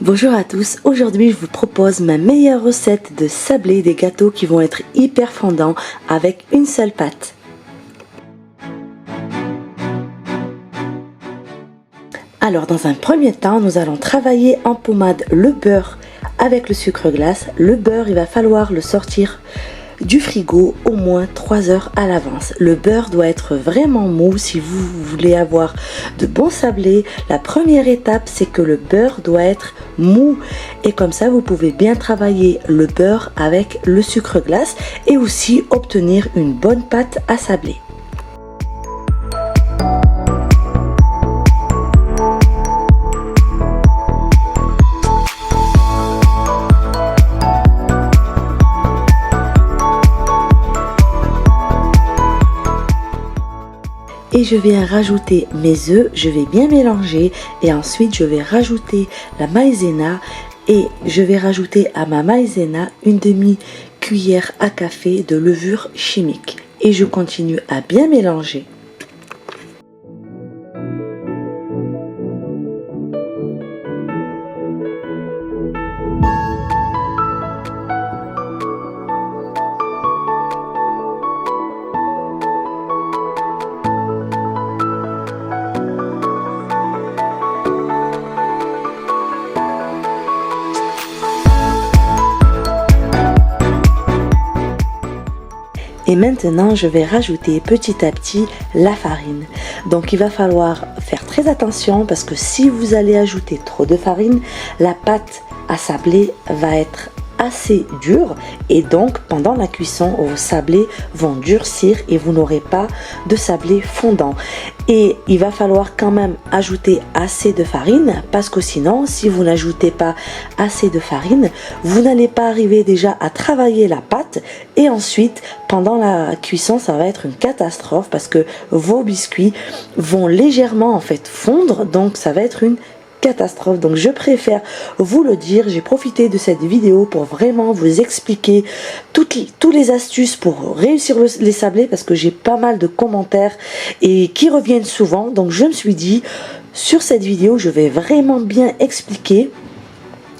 Bonjour à tous, aujourd'hui je vous propose ma meilleure recette de sablé des gâteaux qui vont être hyper fondants avec une seule pâte. Alors dans un premier temps, nous allons travailler en pommade le beurre avec le sucre glace. Le beurre, il va falloir le sortir du frigo au moins 3 heures à l'avance. Le beurre doit être vraiment mou si vous voulez avoir de bons sablés. La première étape, c'est que le beurre doit être mou et comme ça vous pouvez bien travailler le beurre avec le sucre glace et aussi obtenir une bonne pâte à sabler. Et je vais rajouter mes œufs, je vais bien mélanger et ensuite je vais rajouter la maïzena et je vais rajouter à ma maïzena une demi-cuillère à café de levure chimique. Et je continue à bien mélanger. Et maintenant, je vais rajouter petit à petit la farine. Donc, il va falloir faire très attention parce que si vous allez ajouter trop de farine, la pâte à sabler va être assez dure et donc pendant la cuisson vos sablés vont durcir et vous n'aurez pas de sablé fondant. Et il va falloir quand même ajouter assez de farine parce que sinon si vous n'ajoutez pas assez de farine, vous n'allez pas arriver déjà à travailler la pâte et ensuite pendant la cuisson ça va être une catastrophe parce que vos biscuits vont légèrement en fait fondre, donc ça va être une catastrophe. Donc je préfère vous le dire, j'ai profité de cette vidéo pour vraiment vous expliquer toutes les astuces pour réussir les sablés parce que j'ai pas mal de commentaires et qui reviennent souvent. Donc je me suis dit sur cette vidéo je vais vraiment bien expliquer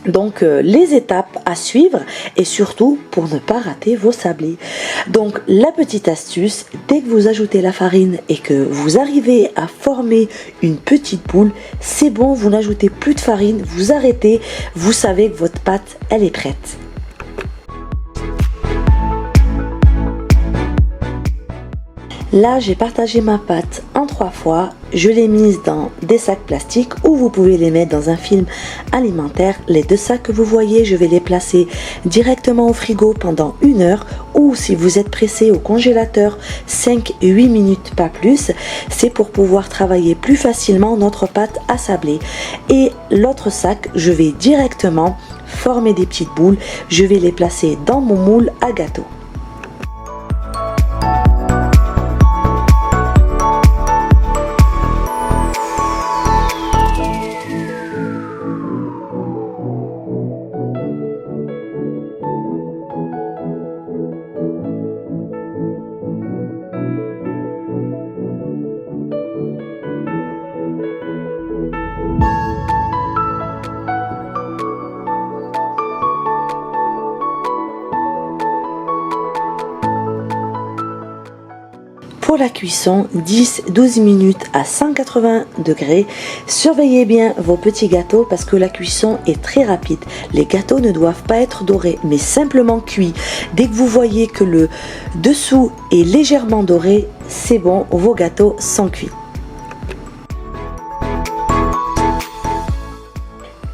donc les étapes à suivre et surtout pour ne pas rater vos sablés. Donc la petite astuce, dès que vous ajoutez la farine et que vous arrivez à former une petite boule, c'est bon, vous n'ajoutez plus de farine, vous arrêtez, vous savez que votre pâte elle est prête. Là, j'ai partagé ma pâte en 3 fois. Je l'ai mise dans des sacs plastiques ou vous pouvez les mettre dans un film alimentaire. Les 2 sacs que vous voyez, je vais les placer directement au frigo pendant 1 heure ou si vous êtes pressé au congélateur 5-8 minutes, pas plus. C'est pour pouvoir travailler plus facilement notre pâte à sabler. Et l'autre sac, je vais directement former des petites boules. Je vais les placer dans mon moule à gâteau. Pour la cuisson, 10-12 minutes à 180 degrés. Surveillez bien vos petits gâteaux parce que la cuisson est très rapide. Les gâteaux ne doivent pas être dorés mais simplement cuits. Dès que vous voyez que le dessous est légèrement doré, c'est bon, vos gâteaux sont cuits.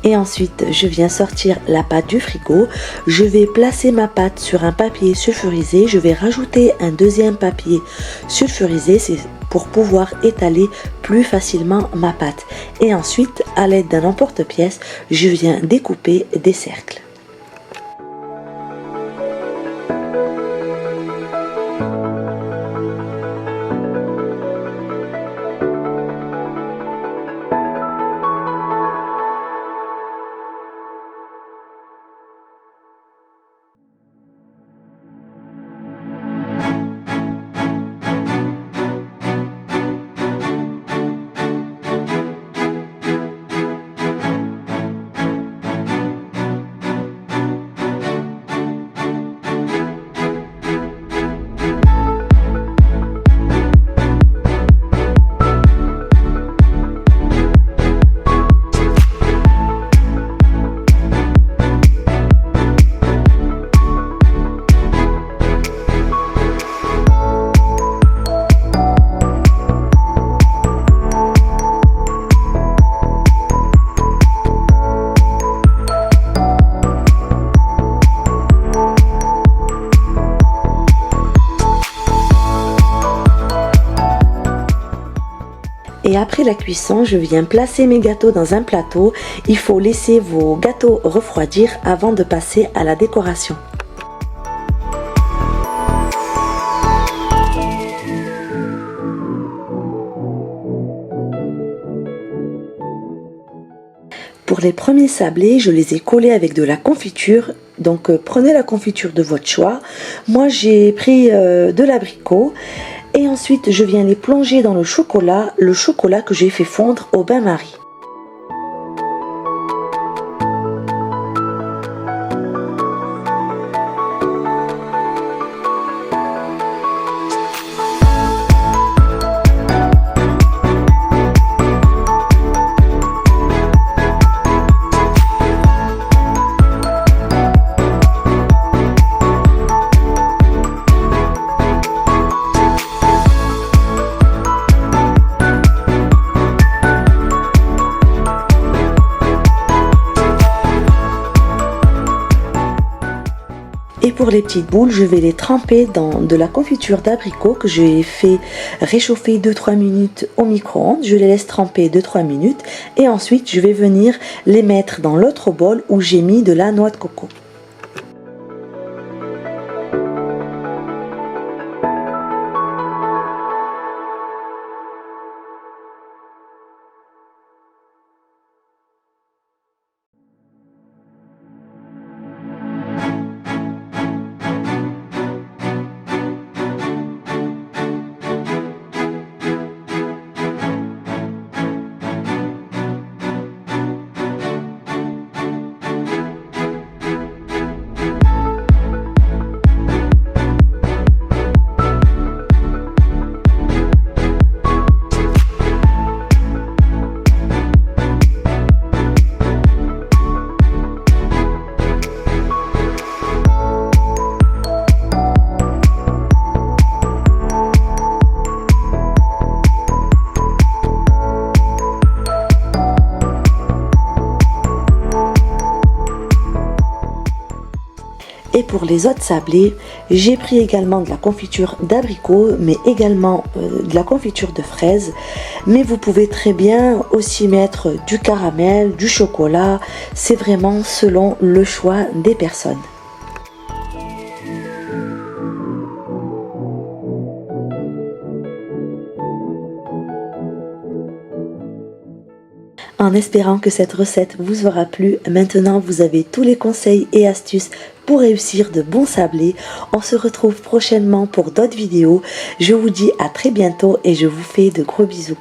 Et ensuite, je viens sortir la pâte du frigo. Je vais placer ma pâte sur un papier sulfurisé. Je vais rajouter un deuxième papier sulfurisé, c'est pour pouvoir étaler plus facilement ma pâte. Et ensuite, à l'aide d'un emporte-pièce, je viens découper des cercles. Et après la cuisson, je viens placer mes gâteaux dans un plateau. Il faut laisser vos gâteaux refroidir avant de passer à la décoration. Pour les premiers sablés, je les ai collés avec de la confiture. Donc prenez la confiture de votre choix. Moi j'ai pris de l'abricot. Et ensuite je viens les plonger dans le chocolat que j'ai fait fondre au bain-marie. Et pour les petites boules, je vais les tremper dans de la confiture d'abricot que j'ai fait réchauffer 2-3 minutes au micro-ondes. Je les laisse tremper 2-3 minutes et ensuite je vais venir les mettre dans l'autre bol où j'ai mis de la noix de coco. Et pour les autres sablés, j'ai pris également de la confiture d'abricot, mais également de la confiture de fraise. Mais vous pouvez très bien aussi mettre du caramel, du chocolat. C'est vraiment selon le choix des personnes. En espérant que cette recette vous aura plu, maintenant vous avez tous les conseils et astuces pour réussir de bons sablés. On se retrouve prochainement pour d'autres vidéos. Je vous dis à très bientôt et je vous fais de gros bisous.